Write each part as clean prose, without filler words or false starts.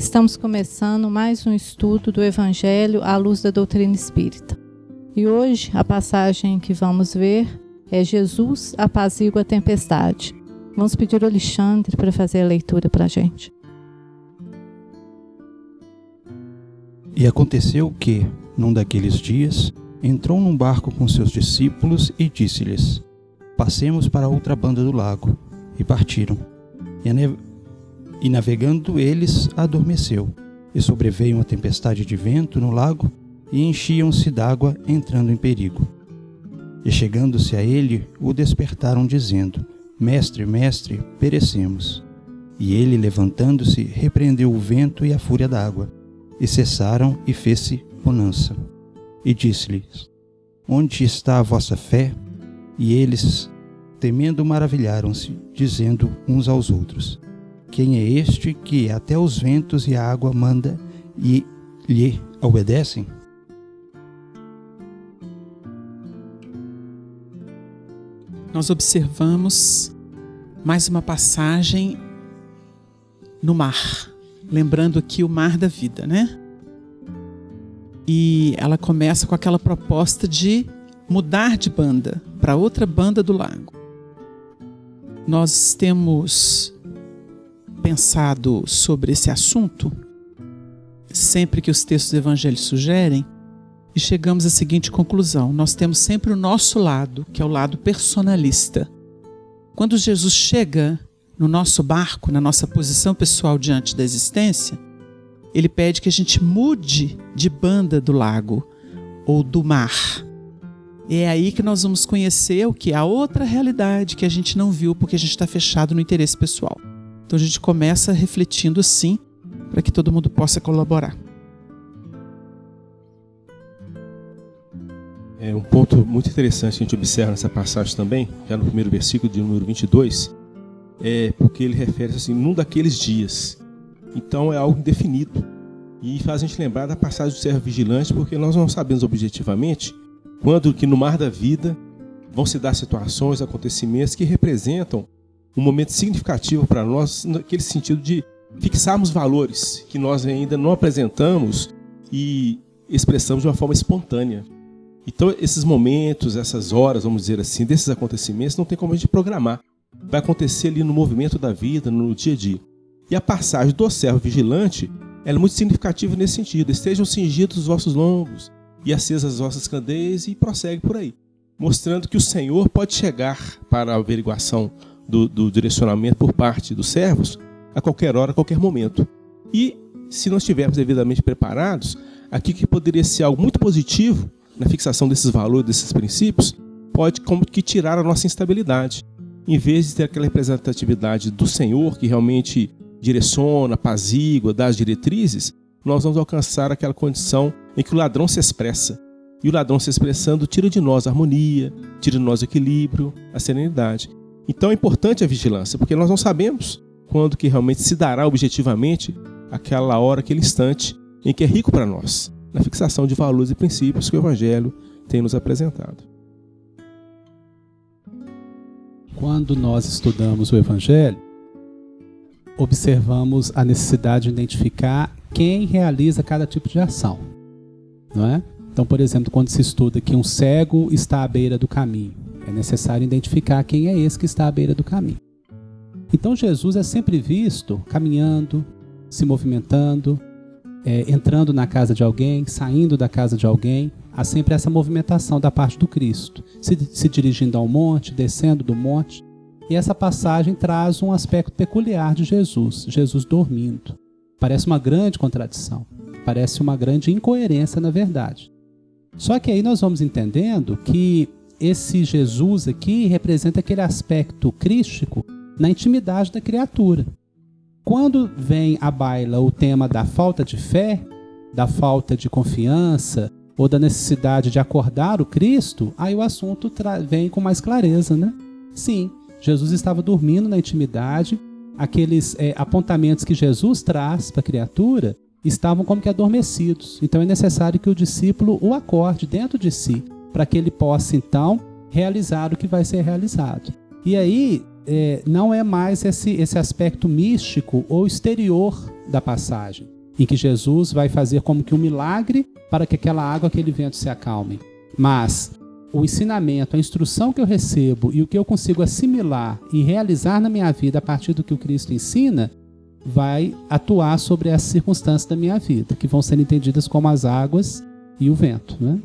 Estamos começando mais um estudo do Evangelho à luz da doutrina espírita. E hoje a passagem que vamos ver é Jesus apazigua a tempestade. Vamos pedir ao Alexandre para fazer a leitura para a gente. E aconteceu que, num daqueles dias, entrou num barco com seus discípulos e disse-lhes: Passemos para outra banda do lago. E partiram. E navegando eles, adormeceu. E sobreveio uma tempestade de vento no lago, e enchiam-se d'água, entrando em perigo. E chegando-se a ele, o despertaram, dizendo: Mestre, mestre, perecemos. E ele, levantando-se, repreendeu o vento e a fúria da água. E cessaram, e fez-se bonança. E disse-lhes: Onde está a vossa fé? E eles, temendo, maravilharam-se, dizendo uns aos outros: Quem é este que até os ventos e a água manda e lhe obedecem? Nós observamos mais uma passagem no mar, lembrando aqui o mar da vida, né? E ela começa com aquela proposta de mudar de banda para outra banda do lago. Nós temos pensado sobre esse assunto sempre que os textos do Evangelho sugerem e chegamos à seguinte conclusão: nós temos sempre o nosso lado, que é o lado personalista. Quando Jesus chega no nosso barco, na nossa posição pessoal diante da existência, ele pede que a gente mude de banda do lago ou do mar. E é aí que nós vamos conhecer o que? A outra realidade que a gente não viu porque a gente está fechado no interesse pessoal. Então a gente começa refletindo assim, para que todo mundo possa colaborar. É um ponto muito interessante que a gente observa nessa passagem também, já no primeiro versículo de número 22, é porque ele refere-se assim, num daqueles dias. Então é algo indefinido. E faz a gente lembrar da passagem do servo vigilante, porque nós não sabemos objetivamente quando que no mar da vida vão se dar situações, acontecimentos que representam um momento significativo para nós, naquele sentido de fixarmos valores que nós ainda não apresentamos e expressamos de uma forma espontânea. Então esses momentos, essas horas, vamos dizer assim, desses acontecimentos não tem como a gente programar. Vai acontecer ali no movimento da vida, no dia a dia. E a passagem do servo vigilante, ela é muito significativa nesse sentido. Estejam cingidos os vossos lombos e acesas as vossas candeias, e prossegue por aí, mostrando que o Senhor pode chegar para a averiguação do direcionamento por parte dos servos a qualquer hora, a qualquer momento. E se nós estivermos devidamente preparados, aqui que poderia ser algo muito positivo na fixação desses valores, desses princípios, pode como que tirar a nossa instabilidade. Em vez de ter aquela representatividade do Senhor que realmente direciona, apazigua, dá as diretrizes, nós vamos alcançar aquela condição em que o ladrão se expressa. E o ladrão se expressando tira de nós a harmonia, tira de nós o equilíbrio, a serenidade. Então é importante a vigilância, porque nós não sabemos quando que realmente se dará objetivamente aquela hora, aquele instante em que é rico para nós, na fixação de valores e princípios que o Evangelho tem nos apresentado. Quando nós estudamos o Evangelho, observamos a necessidade de identificar quem realiza cada tipo de ação, não é? Então, por exemplo, quando se estuda que um cego está à beira do caminho, é necessário identificar quem é esse que está à beira do caminho. Então, Jesus é sempre visto caminhando, se movimentando, entrando na casa de alguém, saindo da casa de alguém. Há sempre essa movimentação da parte do Cristo, se dirigindo ao monte, descendo do monte. E essa passagem traz um aspecto peculiar de Jesus, Jesus dormindo. Parece uma grande contradição, parece uma grande incoerência na verdade. Só que aí nós vamos entendendo que esse Jesus aqui representa aquele aspecto crístico na intimidade da criatura. Quando vem à baila o tema da falta de fé, da falta de confiança ou da necessidade de acordar o Cristo, aí o assunto vem com mais clareza, né? Sim, Jesus estava dormindo na intimidade, aqueles apontamentos que Jesus traz para a criatura estavam como que adormecidos. Então é necessário que o discípulo o acorde dentro de si, para que ele possa então realizar o que vai ser realizado. E aí não é mais esse aspecto místico ou exterior da passagem, em que Jesus vai fazer como que um milagre para que aquela água, aquele vento se acalmem. Mas o ensinamento, a instrução que eu recebo e o que eu consigo assimilar e realizar na minha vida a partir do que o Cristo ensina, vai atuar sobre as circunstâncias da minha vida, que vão ser entendidas como as águas e o vento, né?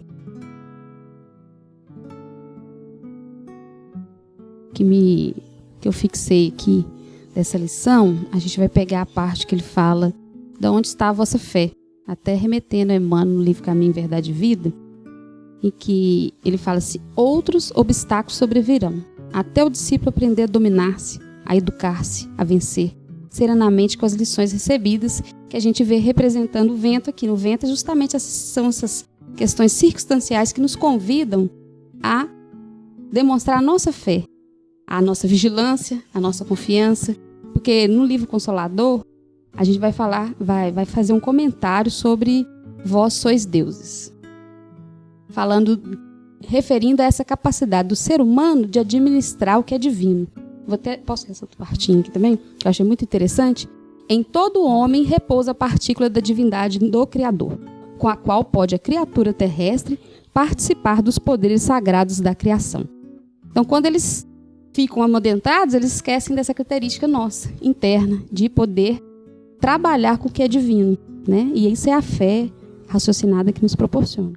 Que eu fixei aqui dessa lição, a gente vai pegar a parte que ele fala de onde está a vossa fé, até remetendo a Emmanuel no livro Caminho, Verdade e Vida, em que ele fala assim: outros obstáculos sobrevirão, até o discípulo aprender a dominar-se, a educar-se, a vencer, serenamente com as lições recebidas, que a gente vê representando o vento aqui. No vento justamente são essas questões circunstanciais que nos convidam a demonstrar a nossa fé, a nossa vigilância, a nossa confiança, porque no livro Consolador a gente vai falar, vai fazer um comentário sobre vós sois deuses, referindo a essa capacidade do ser humano de administrar o que é divino. Posso ler essa partinha aqui também, que eu achei muito interessante. Em todo homem repousa a partícula da divindade do Criador, com a qual pode a criatura terrestre participar dos poderes sagrados da criação. Então, quando eles ficam amedrontados, eles esquecem dessa característica nossa, interna, de poder trabalhar com o que é divino, né? E isso é a fé raciocinada que nos proporciona.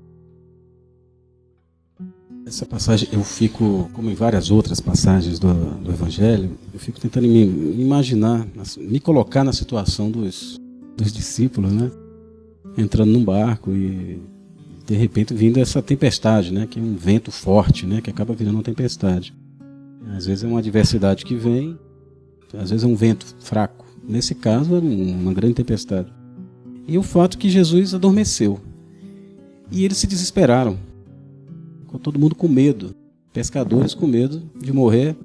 Essa passagem, eu fico, como em várias outras passagens do Evangelho, eu fico tentando me imaginar, me colocar na situação dos discípulos, né? Entrando num barco e, de repente, vindo essa tempestade, né? Que é um vento forte, né? Que acaba virando uma tempestade. Às vezes é uma adversidade que vem, às vezes é um vento fraco. Nesse caso, é uma grande tempestade. E o fato que Jesus adormeceu. E eles se desesperaram. Ficou todo mundo com medo. Pescadores com medo de morrer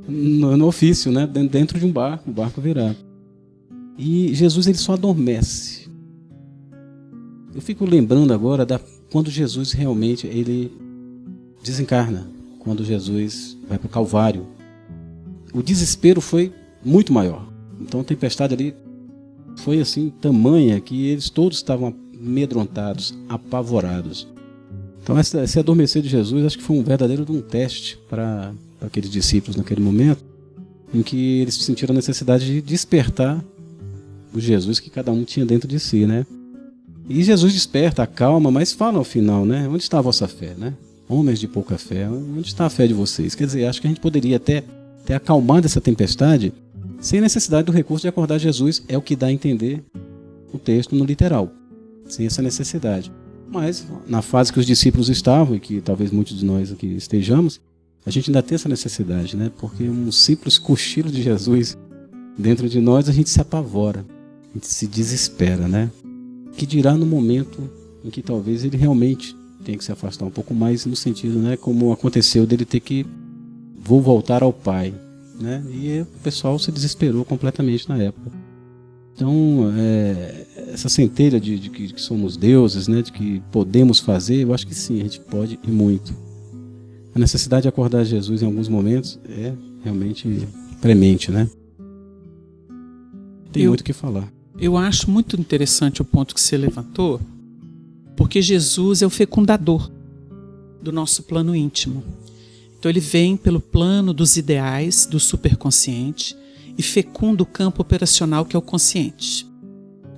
no ofício, né? Dentro de um barco, o barco virado. E Jesus, ele só adormece. Eu fico lembrando agora quando Jesus realmente ele desencarna. Quando Jesus vai para o Calvário. O desespero foi muito maior. Então a tempestade ali foi assim, tamanha, que eles todos estavam amedrontados, apavorados. Então esse adormecer de Jesus, acho que foi um verdadeiro teste para aqueles discípulos naquele momento, em que eles sentiram a necessidade de despertar o Jesus que cada um tinha dentro de si, né? E Jesus desperta, acalma, mas fala ao final, né? Onde está a vossa fé, né? Homens de pouca fé, onde está a fé de vocês? Quer dizer, acho que a gente poderia até ter acalmado essa tempestade sem necessidade do recurso de acordar Jesus, é o que dá a entender o texto no literal, sem essa necessidade. Mas, na fase que os discípulos estavam, e que talvez muitos de nós aqui estejamos, a gente ainda tem essa necessidade, né? Porque um simples cochilo de Jesus dentro de nós, a gente se apavora, a gente se desespera, né? Que dirá no momento em que talvez ele realmente tenha que se afastar um pouco mais, no sentido, né? Como aconteceu dele ter que vou voltar ao Pai, né? E o pessoal se desesperou completamente na época. Então, essa centelha de que somos deuses, né? De que podemos fazer, eu acho que sim, a gente pode e muito. A necessidade de acordar Jesus em alguns momentos é realmente premente, né? Tem muito o que falar. Eu acho muito interessante o ponto que você levantou, porque Jesus é o fecundador do nosso plano íntimo. Então ele vem pelo plano dos ideais, do superconsciente, e fecunda o campo operacional que é o consciente.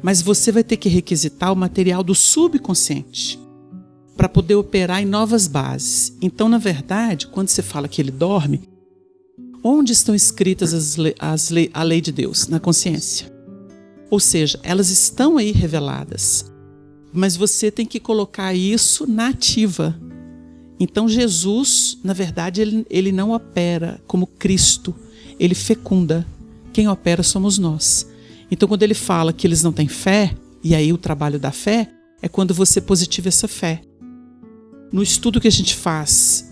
Mas você vai ter que requisitar o material do subconsciente para poder operar em novas bases. Então, na verdade, quando você fala que ele dorme, onde estão escritas a lei de Deus? Na consciência. Ou seja, elas estão aí reveladas, mas você tem que colocar isso na ativa. Então Jesus, na verdade, ele não opera como Cristo, ele fecunda. Quem opera somos nós. Então quando ele fala que eles não têm fé, e aí o trabalho da fé é quando você positiva essa fé. No estudo que a gente faz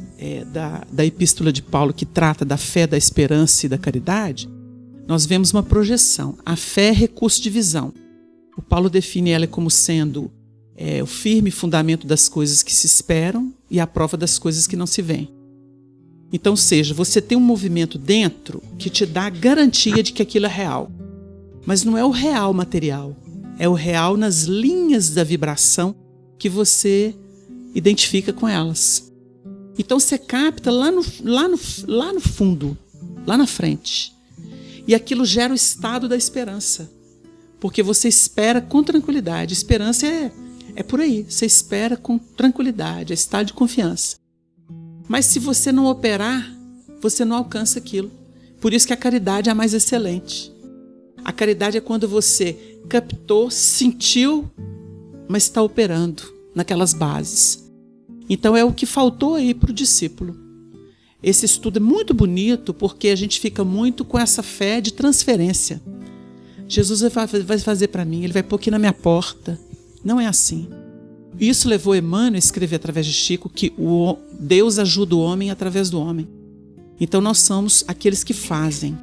da epístola de Paulo, que trata da fé, da esperança e da caridade, nós vemos uma projeção. A fé é recurso de visão. O Paulo define ela como sendo o firme fundamento das coisas que se esperam e a prova das coisas que não se veem. Então, seja, você tem um movimento dentro que te dá a garantia de que aquilo é real. Mas não é o real material. É o real nas linhas da vibração que você identifica com elas. Então você capta lá no fundo, lá na frente. E aquilo gera o estado da esperança. Porque você espera com tranquilidade. Esperança é por aí. Você espera com tranquilidade, é estado de confiança. Mas se você não operar, você não alcança aquilo. Por isso que a caridade é a mais excelente. A caridade é quando você captou, sentiu, mas está operando naquelas bases. Então é o que faltou aí para o discípulo. Esse estudo é muito bonito porque a gente fica muito com essa fé de transferência. Jesus vai fazer para mim, ele vai pôr aqui na minha porta. Não é assim. Isso levou Emmanuel a escrever através de Chico que Deus ajuda o homem através do homem. Então nós somos aqueles que fazem.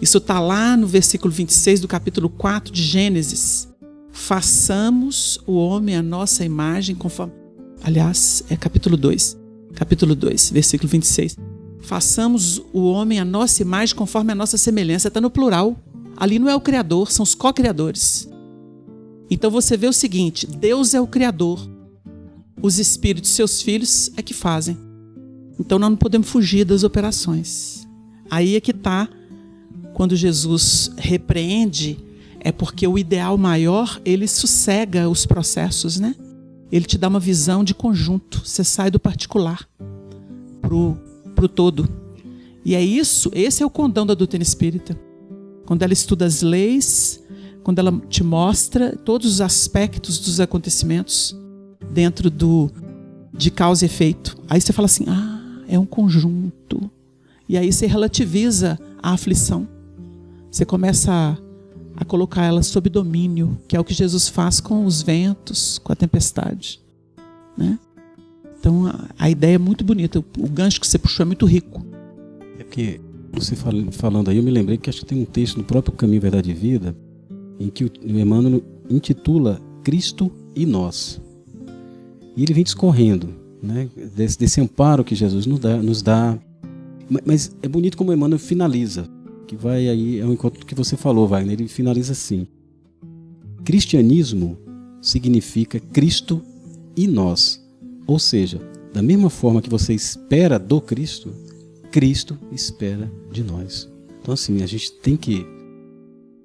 Isso está lá no versículo 26 do capítulo 4 de Gênesis. Façamos o homem à nossa imagem conforme... Aliás, é capítulo 2, versículo 26. Façamos o homem à nossa imagem conforme a nossa semelhança. Está no plural. Ali não é o Criador, são os co-criadores. Então você vê o seguinte, Deus é o Criador. Os espíritos, seus filhos, é que fazem. Então nós não podemos fugir das operações. Aí é que está, quando Jesus repreende, é porque o ideal maior, ele sossega os processos, né? Ele te dá uma visão de conjunto. Você sai do particular pro todo. E é isso, esse é o condão da doutrina espírita. Quando ela estuda as leis, quando ela te mostra todos os aspectos dos acontecimentos dentro de causa e efeito. Aí você fala assim, é um conjunto. E aí você relativiza a aflição. Você começa a colocar ela sob domínio, que é o que Jesus faz com os ventos, com a tempestade, né? Então a ideia é muito bonita, o gancho que você puxou é muito rico. É porque você falando aí, eu me lembrei que acho que tem um texto no próprio Caminho, Verdade e Vida, em que o Emmanuel intitula Cristo e Nós. E ele vem discorrendo, né, desse amparo que Jesus nos dá. Mas é bonito como o Emmanuel finaliza, que vai aí, é um encontro que você falou, Wagner, ele finaliza assim. Cristianismo significa Cristo e nós. Ou seja, da mesma forma que você espera do Cristo, Cristo espera de nós. Então assim, a gente tem que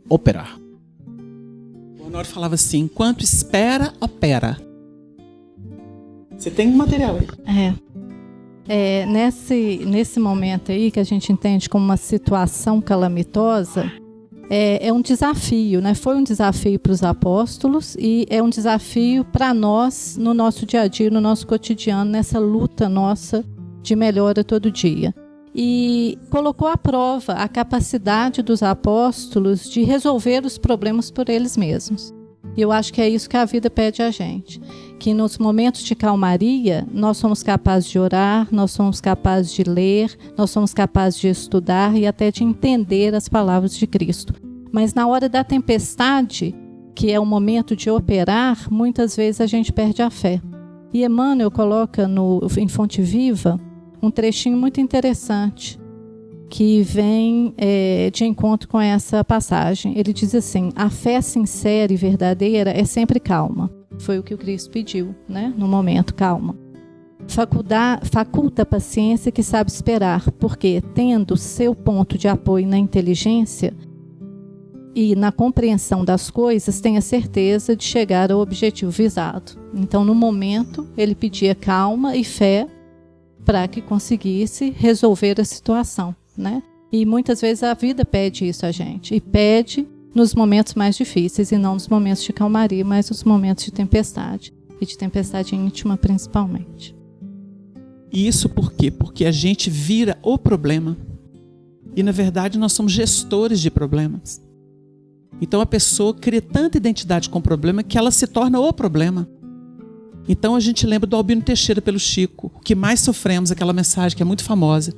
operar. O Honório falava assim, enquanto espera, opera. Você tem um material aí. Nesse momento aí que a gente entende como uma situação calamitosa, é um desafio, né? Foi um desafio para os apóstolos e é um desafio para nós no nosso dia a dia, no nosso cotidiano, nessa luta nossa de melhora todo dia. E colocou à prova a capacidade dos apóstolos de resolver os problemas por eles mesmos. E eu acho que é isso que a vida pede a gente. Que nos momentos de calmaria, nós somos capazes de orar, nós somos capazes de ler, nós somos capazes de estudar e até de entender as palavras de Cristo. Mas na hora da tempestade, que é o momento de operar, muitas vezes a gente perde a fé. E Emmanuel coloca em Fonte Viva um trechinho muito interessante, que vem de encontro com essa passagem. Ele diz assim, a fé sincera e verdadeira é sempre calma. Foi o que o Cristo pediu, né? No momento, calma. Faculta a paciência que sabe esperar, porque, tendo seu ponto de apoio na inteligência e na compreensão das coisas, tem a certeza de chegar ao objetivo visado. Então, no momento, ele pedia calma e fé para que conseguisse resolver a situação, né? E muitas vezes a vida pede isso a gente, e pede nos momentos mais difíceis, e não nos momentos de calmaria, mas nos momentos de tempestade, e de tempestade íntima principalmente. E isso por quê? Porque a gente vira o problema, e na verdade nós somos gestores de problemas. Então a pessoa cria tanta identidade com o problema que ela se torna o problema. Então a gente lembra do Albino Teixeira pelo Chico, o que mais sofremos, aquela mensagem que é muito famosa.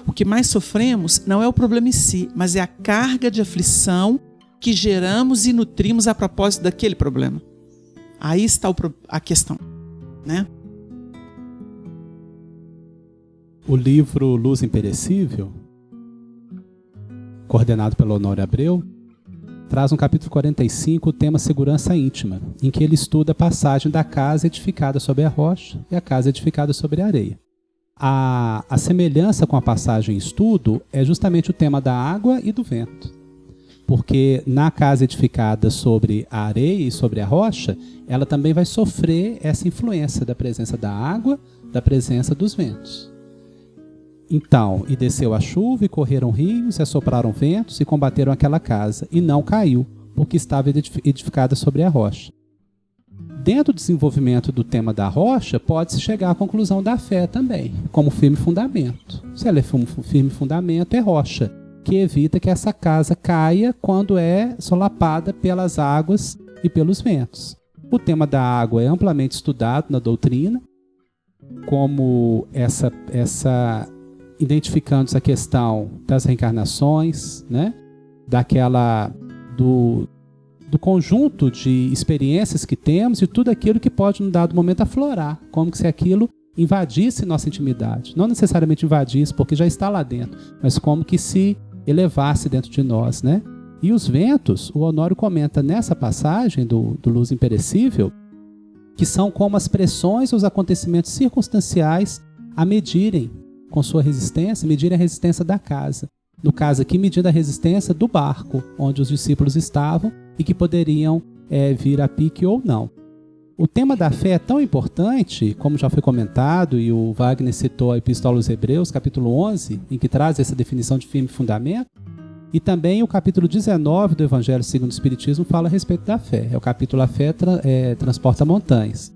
O que mais sofremos não é o problema em si, mas é a carga de aflição que geramos e nutrimos a propósito daquele problema. Aí está a questão, né? O livro Luz Imperecível, coordenado pelo Honório Abreu, traz no capítulo 45 o tema segurança íntima, em que ele estuda a passagem da casa edificada sobre a rocha e a casa edificada sobre a areia. A semelhança com a passagem em estudo é justamente o tema da água e do vento. Porque na casa edificada sobre a areia e sobre a rocha, ela também vai sofrer essa influência da presença da água, da presença dos ventos. Então, e desceu a chuva, e correram rios, e assopraram ventos, e combateram aquela casa, e não caiu, porque estava edificada sobre a rocha. Dentro do desenvolvimento do tema da rocha, pode-se chegar à conclusão da fé também, como firme fundamento. Se ela é firme fundamento, é rocha, que evita que essa casa caia quando é solapada pelas águas e pelos ventos. O tema da água é amplamente estudado na doutrina, como identificando essa questão das reencarnações, né? Do conjunto de experiências que temos e tudo aquilo que pode, num dado momento, aflorar, como se aquilo invadisse nossa intimidade. Não necessariamente invadisse, porque já está lá dentro, mas como que se elevasse dentro de nós, né? E os ventos, o Honório comenta nessa passagem do Luz Imperecível, que são como as pressões ou os acontecimentos circunstanciais a medirem com sua resistência, medirem a resistência da casa. No caso aqui, medindo a resistência do barco, onde os discípulos estavam e que poderiam vir a pique ou não. O tema da fé é tão importante, como já foi comentado, e o Wagner citou a Epístola aos Hebreus, capítulo 11, em que traz essa definição de firme fundamento, e também o capítulo 19 do Evangelho segundo o Espiritismo fala a respeito da fé. É o capítulo A Fé Transporta Montanhas.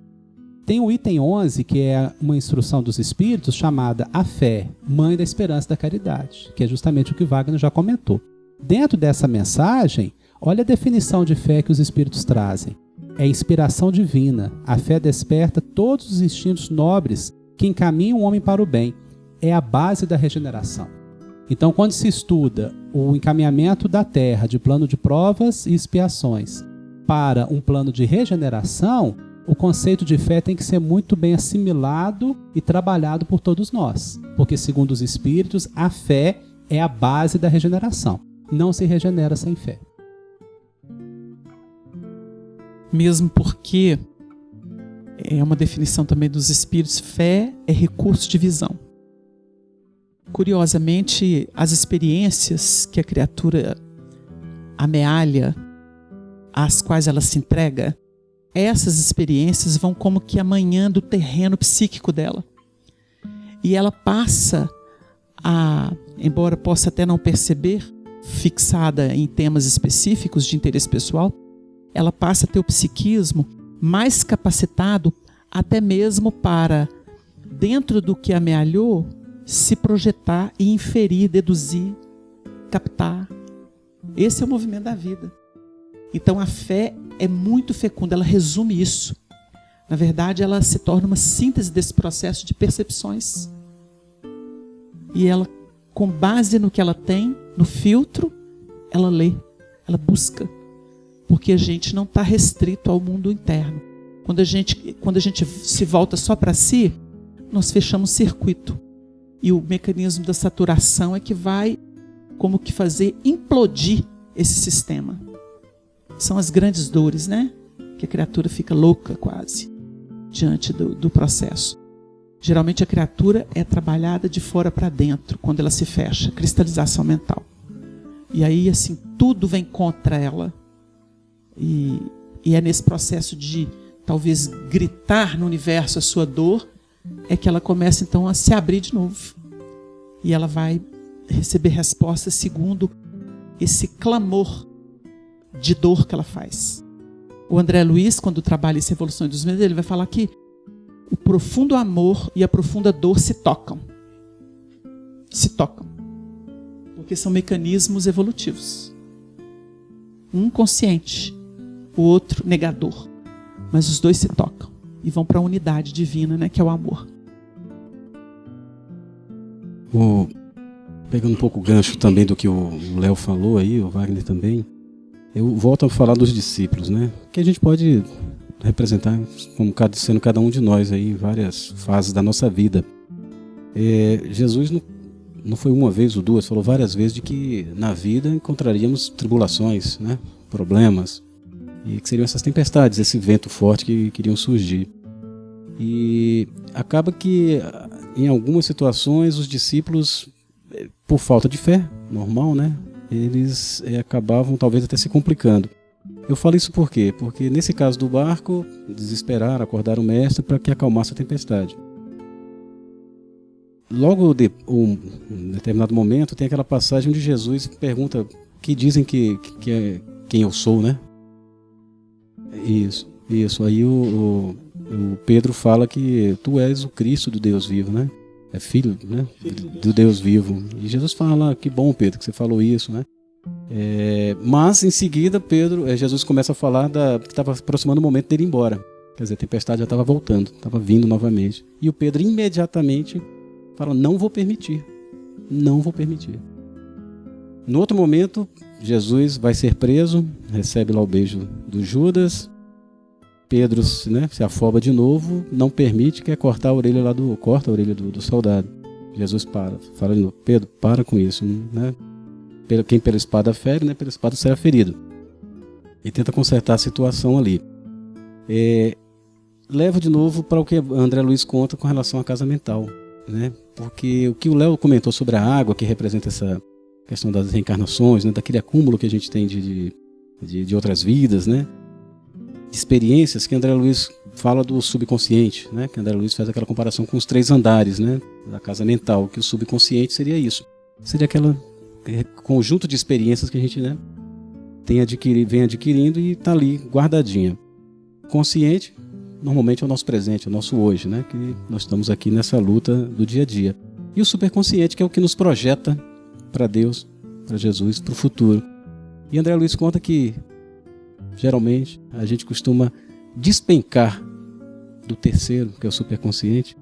Tem o item 11, que é uma instrução dos Espíritos, chamada A Fé, Mãe da Esperança e da Caridade, que é justamente o que Wagner já comentou. Dentro dessa mensagem, olha a definição de fé que os Espíritos trazem. É inspiração divina. A fé desperta todos os instintos nobres que encaminham o homem para o bem. É a base da regeneração. Então, quando se estuda o encaminhamento da Terra de plano de provas e expiações para um plano de regeneração, o conceito de fé tem que ser muito bem assimilado e trabalhado por todos nós. Porque, segundo os Espíritos, a fé é a base da regeneração. Não se regenera sem fé. Mesmo porque é uma definição também dos Espíritos, fé é recurso de visão. Curiosamente, as experiências que a criatura amealha, às quais ela se entrega, essas experiências vão como que amanhã do terreno psíquico dela. E ela passa a, embora possa até não perceber, fixada em temas específicos de interesse pessoal, ela passa a ter o psiquismo mais capacitado até mesmo para, dentro do que amealhou, se projetar e inferir, deduzir, captar. Esse é o movimento da vida. Então a fé é muito fecunda, ela resume isso. Na verdade, ela se torna uma síntese desse processo de percepções. E ela, com base no que ela tem, no filtro, ela lê, ela busca. Porque a gente não está restrito ao mundo interno. Quando a gente se volta só para si, nós fechamos circuito. E o mecanismo da saturação é que vai como que fazer implodir esse sistema. São as grandes dores, né? Que a criatura fica louca quase diante do processo. Geralmente a criatura é trabalhada de fora para dentro, quando ela se fecha, cristalização mental. E aí, assim, tudo vem contra ela. E é nesse processo de talvez gritar no universo a sua dor, é que ela começa então a se abrir de novo. E ela vai receber respostas segundo esse clamor de dor que ela faz. O André Luiz, quando trabalha essa evolução dos medos, ele vai falar que o profundo amor e a profunda dor se tocam. Se tocam. Porque são mecanismos evolutivos. Um consciente, o outro negador. Mas os dois se tocam e vão para a unidade divina, né, que é o amor. Pegando um pouco o gancho também do que o Léo falou aí, o Wagner também, eu volto a falar dos discípulos, né? Que a gente pode representar como sendo cada um de nós aí em várias fases da nossa vida. Jesus não foi uma vez ou duas, falou várias vezes de que na vida encontraríamos tribulações, né? problemas, e que seriam essas tempestades, esse vento forte que queriam surgir. E acaba que, em algumas situações, os discípulos, por falta de fé, normal, né? Eles acabavam talvez até se complicando. Eu falo isso por quê? Porque nesse caso do barco, desesperaram, acordaram o mestre para que acalmasse a tempestade. Logo em determinado momento, tem aquela passagem onde Jesus pergunta que dizem que é quem eu sou, né? Isso. Aí o Pedro fala que tu és o Cristo do Deus vivo, né? É filho, né? Do Deus vivo. E Jesus fala, que bom, Pedro, que você falou isso, né? Mas em seguida Jesus começa a falar que estava aproximando o momento dele ir embora. Quer dizer, a tempestade já estava voltando, estava vindo novamente. E o Pedro imediatamente fala, não vou permitir. No outro momento, Jesus vai ser preso, recebe lá o beijo do Judas. Pedro, né, se afoba de novo, não permite, quer cortar a orelha corta a orelha do soldado. Jesus fala de novo, Pedro, para com isso, né? Quem pela espada fere, né, pela espada será ferido. E tenta consertar a situação ali. Leva de novo para o que André Luiz conta com relação à casa mental, né? Porque o que o Léo comentou sobre a água, que representa essa questão das reencarnações, né, daquele acúmulo que a gente tem de outras vidas, né? De experiências, que André Luiz fala do subconsciente, né? Que André Luiz faz aquela comparação com os 3 andares, né, da casa mental, que o subconsciente seria isso. Seria aquele conjunto de experiências que a gente, né, vem adquirindo e está ali guardadinha. Consciente, normalmente é o nosso presente, é o nosso hoje, né? Que nós estamos aqui nessa luta do dia a dia. E o superconsciente, que é o que nos projeta para Deus, para Jesus, para o futuro. E André Luiz conta que geralmente a gente costuma despencar do terceiro, que é o superconsciente,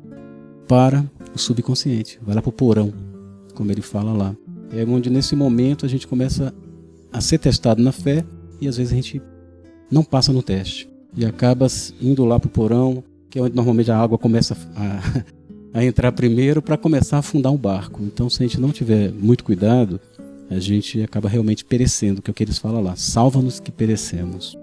para o subconsciente, vai lá para o porão, como ele fala lá. É onde nesse momento a gente começa a ser testado na fé e às vezes a gente não passa no teste e acaba indo lá para o porão, que é onde normalmente a água começa a entrar primeiro para começar a afundar um barco. Então, se a gente não tiver muito cuidado, a gente acaba realmente perecendo, que é o que eles falam lá, salva-nos que perecemos.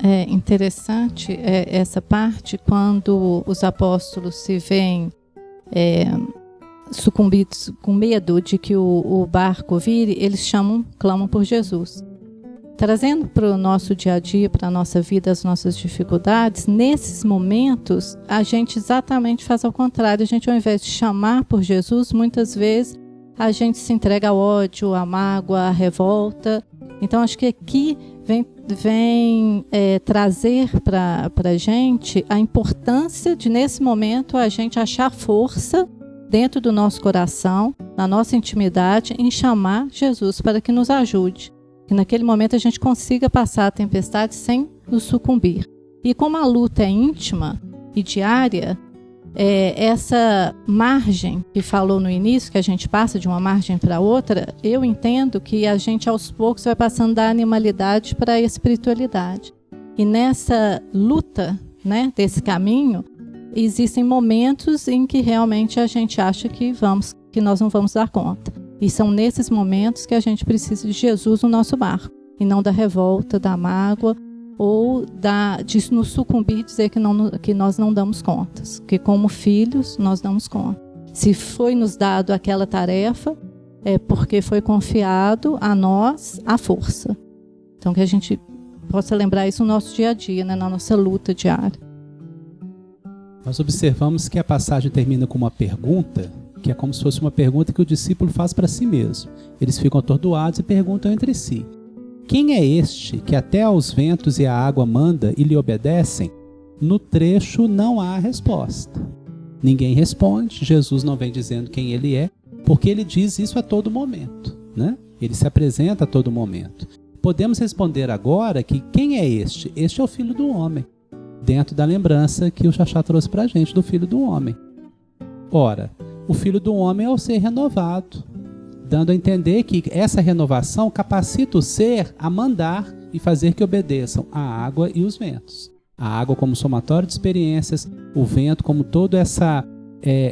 É interessante essa parte, quando os apóstolos se veem sucumbidos com medo de que o barco vire, eles clamam por Jesus. Trazendo para o nosso dia a dia, para a nossa vida, as nossas dificuldades, nesses momentos, a gente exatamente faz ao contrário. A gente, ao invés de chamar por Jesus, muitas vezes a gente se entrega ao ódio, à mágoa, à revolta. Então, acho que aqui vem trazer para a gente a importância de, nesse momento, a gente achar força dentro do nosso coração, na nossa intimidade, em chamar Jesus para que nos ajude. Que naquele momento a gente consiga passar a tempestade sem nos sucumbir. E como a luta é íntima e diária, essa margem que falou no início, que a gente passa de uma margem para outra, eu entendo que a gente aos poucos vai passando da animalidade para a espiritualidade. E nessa luta, né, desse caminho, existem momentos em que realmente a gente acha que nós não vamos dar conta. E são nesses momentos que a gente precisa de Jesus no nosso barco, e não da revolta, da mágoa, ou de nos sucumbir e dizer que nós não damos contas, que como filhos nós damos conta. Se foi nos dado aquela tarefa, é porque foi confiado a nós a força. Então que a gente possa lembrar isso no nosso dia a dia, né, na nossa luta diária. Nós observamos que a passagem termina com uma pergunta, que é como se fosse uma pergunta que o discípulo faz para si mesmo. Eles ficam atordoados e perguntam entre si: quem é este que até aos ventos e à água manda e lhe obedecem? No trecho não há resposta. Ninguém responde, Jesus não vem dizendo quem ele é, porque ele diz isso a todo momento, né? Ele se apresenta a todo momento. Podemos responder agora que quem é este? Este é o Filho do Homem, dentro da lembrança que o Xaxá trouxe para a gente do Filho do Homem. Ora, o Filho do Homem é o ser renovado, dando a entender que essa renovação capacita o ser a mandar e fazer que obedeçam a água e os ventos. A água como somatório de experiências, o vento como toda essa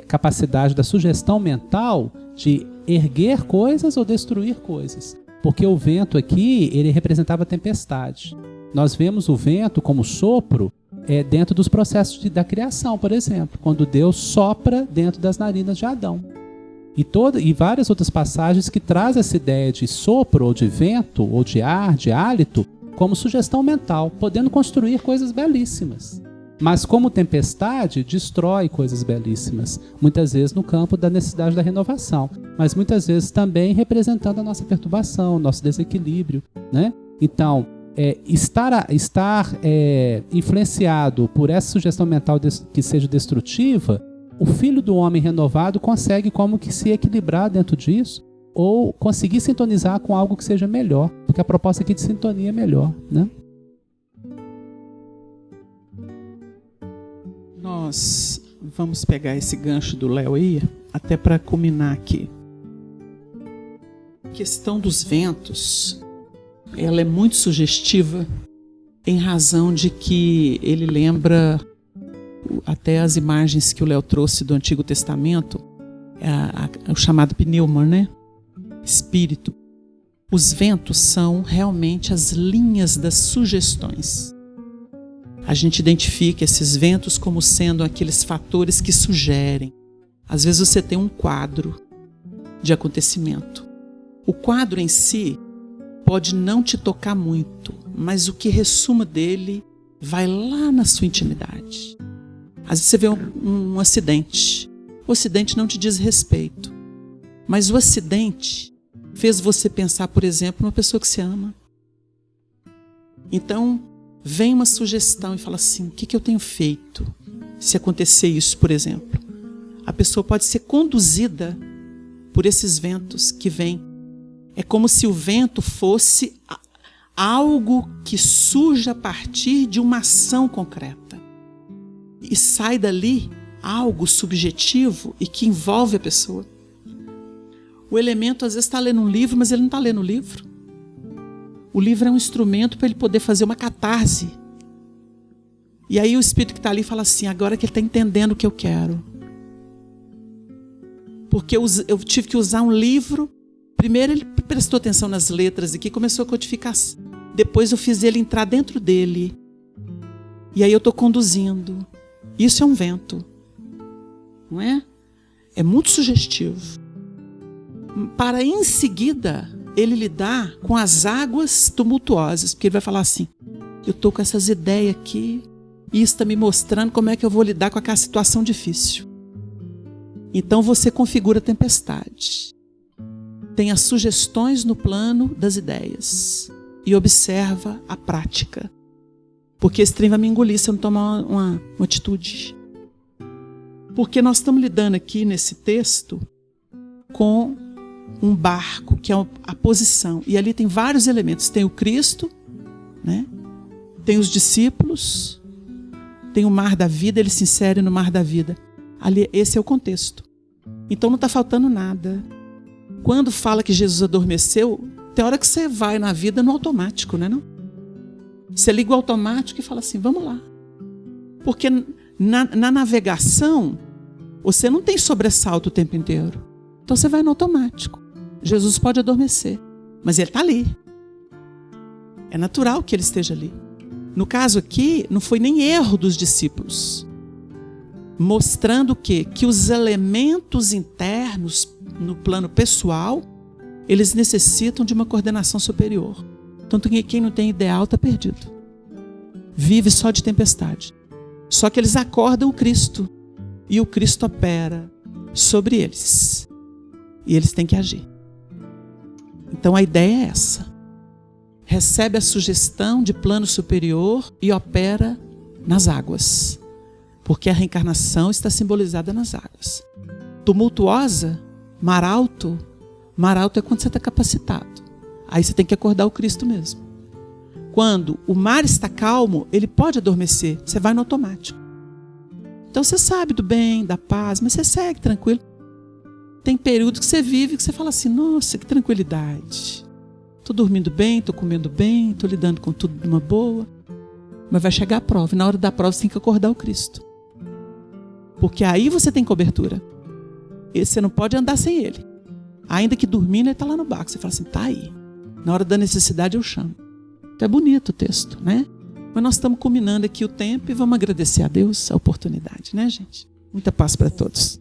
capacidade da sugestão mental de erguer coisas ou destruir coisas. Porque o vento aqui, ele representava a tempestade. Nós vemos o vento como sopro dentro dos processos da criação, por exemplo, quando Deus sopra dentro das narinas de Adão. E várias outras passagens que trazem essa ideia de sopro, ou de vento, ou de ar, de hálito, como sugestão mental, podendo construir coisas belíssimas. Mas como tempestade, destrói coisas belíssimas, muitas vezes no campo da necessidade da renovação, mas muitas vezes também representando a nossa perturbação, nosso desequilíbrio, né? Então, estar influenciado por essa sugestão mental que seja destrutiva, o filho do homem renovado consegue como que se equilibrar dentro disso, ou conseguir sintonizar com algo que seja melhor, porque a proposta aqui de sintonia é melhor, né? Nós vamos pegar esse gancho do Léo aí, até para culminar aqui. A questão dos ventos, ela é muito sugestiva em razão de que ele lembra até as imagens que o Léo trouxe do Antigo Testamento, o chamado pneuma, né? Espírito. Os ventos são realmente as linhas das sugestões. A gente identifica esses ventos como sendo aqueles fatores que sugerem. Às vezes você tem um quadro de acontecimento. O quadro em si pode não te tocar muito, mas o que ressuma dele vai lá na sua intimidade. Às vezes você vê um acidente. O acidente não te diz respeito, mas o acidente fez você pensar, por exemplo, numa pessoa que você ama. Então, vem uma sugestão e fala assim, o que eu tenho feito se acontecer isso, por exemplo? A pessoa pode ser conduzida por esses ventos que vêm. É como se o vento fosse algo que surge a partir de uma ação concreta. E sai dali algo subjetivo e que envolve a pessoa. O elemento às vezes está lendo um livro, mas ele não está lendo o livro. O livro é um instrumento para ele poder fazer uma catarse. E aí o espírito que está ali fala assim, agora que ele está entendendo o que eu quero. Porque eu tive que usar um livro. Primeiro ele prestou atenção nas letras aqui, começou a codificar. Depois eu fiz ele entrar dentro dele. E aí eu estou conduzindo. Isso é um vento. Não é? É muito sugestivo. Para em seguida ele lidar com as águas tumultuosas, porque ele vai falar assim, eu estou com essas ideias aqui e isso está me mostrando como é que eu vou lidar com aquela situação difícil. Então você configura a tempestade. Tem as sugestões no plano das ideias e observa a prática. Porque esse trem vai me engolir se eu não tomar uma atitude. Porque nós estamos lidando aqui nesse texto com um barco, que é a posição. E ali tem vários elementos. Tem o Cristo, né? Tem os discípulos, tem o mar da vida, ele se insere no mar da vida. Ali, esse é o contexto. Então não está faltando nada. Quando fala que Jesus adormeceu, tem hora que você vai na vida no automático, né? Não? Você liga o automático e fala assim, vamos lá. Porque na navegação, você não tem sobressalto o tempo inteiro. Então você vai no automático. Jesus pode adormecer, mas ele está ali. É natural que ele esteja ali. No caso aqui, não foi nem erro dos discípulos. Mostrando o quê? Que os elementos internos, no plano pessoal, eles necessitam de uma coordenação superior. Tanto que quem não tem ideal está perdido. Vive só de tempestade. Só que eles acordam o Cristo. E o Cristo opera sobre eles. E eles têm que agir. Então a ideia é essa. Recebe a sugestão de plano superior e opera nas águas. Porque a reencarnação está simbolizada nas águas. Tumultuosa, mar alto. Mar alto é quando você está capacitado. Aí você tem que acordar o Cristo mesmo. Quando o mar está calmo, ele pode adormecer. Você vai no automático. Então você sabe do bem, da paz, mas você segue tranquilo. Tem período que você vive que você fala assim, nossa, que tranquilidade. Estou dormindo bem, estou comendo bem, estou lidando com tudo de uma boa. Mas vai chegar a prova. E na hora da prova você tem que acordar o Cristo. Porque aí você tem cobertura. E você não pode andar sem ele. Ainda que dormindo, ele está lá no barco. Você fala assim, tá aí. Na hora da necessidade eu chamo. Então é bonito o texto, né? Mas nós estamos culminando aqui o tempo e vamos agradecer a Deus a oportunidade, né, gente? Muita paz para todos.